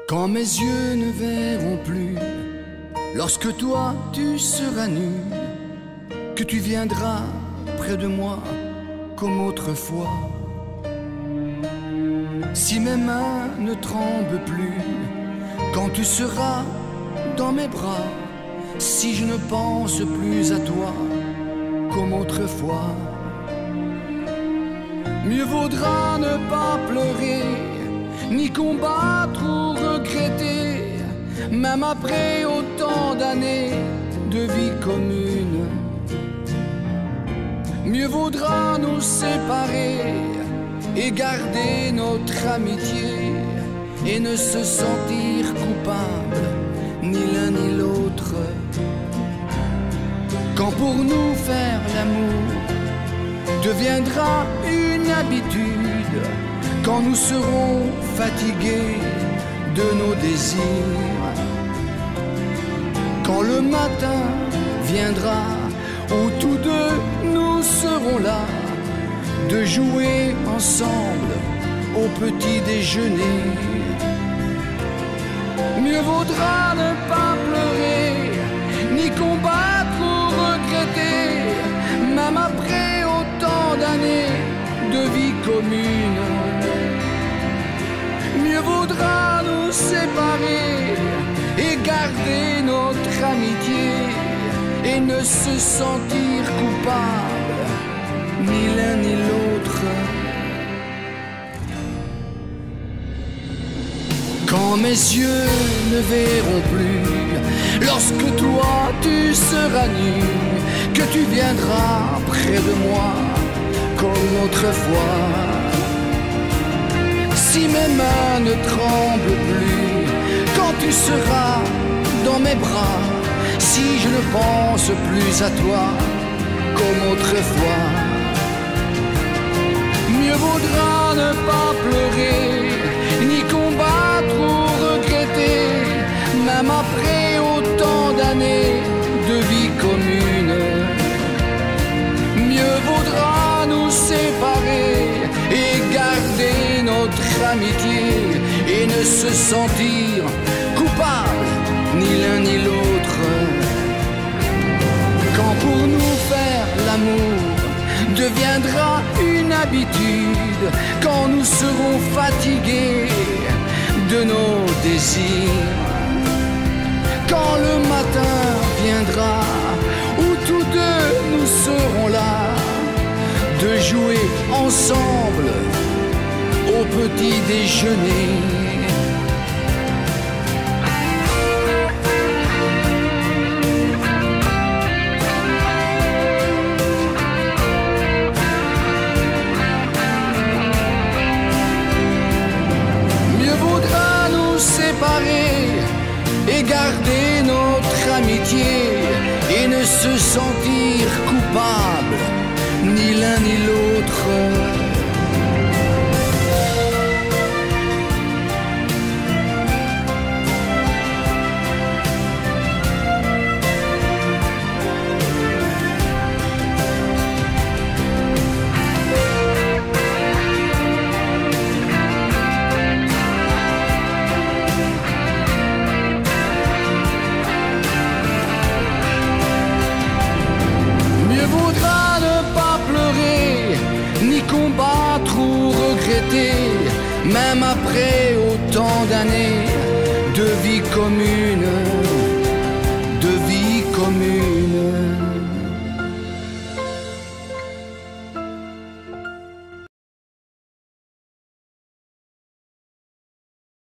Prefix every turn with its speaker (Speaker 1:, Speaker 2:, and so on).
Speaker 1: Quand mes yeux ne verront plus, lorsque toi tu seras nu, que tu viendras près de moi comme autrefois. Si mes mains ne tremblent plus, quand tu seras dans mes bras, si je ne pense plus à toi comme autrefois, mieux vaudra ne pas pleurer, ni combattre ou regretter, même après autant d'années de vie commune. Mieux vaudra nous séparer et garder notre amitié, et ne se sentir coupable, ni l'un ni l'autre. Quand pour nous faire l'amour deviendra une habitude, quand nous serons fatigués de nos désirs, quand le matin viendra où tous deux nous serons là, de jouer ensemble au petit déjeuner, mieux vaudra ne pas pleurer, ni combattre ou regretter, même après autant d'années de vie commune. Mieux vaudra nous séparer et garder notre amitié, et ne se sentir coupable, ni l'un ni l'autre. Quand mes yeux ne verront plus, lorsque toi tu seras nu, que tu viendras près de moi comme autrefois. Si mes mains ne tremblent plus, quand tu seras dans mes bras, si je ne pense plus à toi comme autrefois, mieux vaudra ne pas pleurer, ni combattre ou regretter, même après autant d'années de vie commune. Mieux vaudra nous séparer et garder notre amitié, et ne se sentir coupable, ni l'un ni l'autre. Quand pour nous faire l'amour deviendra une habitude, quand nous serons fatigués de nos désirs, quand le matin viendra où tous deux nous serons là, de jouer ensemble au petit déjeuner. Et garder notre amitié, et ne se sentir coupable, ni l'un ni l'autre. Combattre ou regretter, même après autant d'années de vie commune.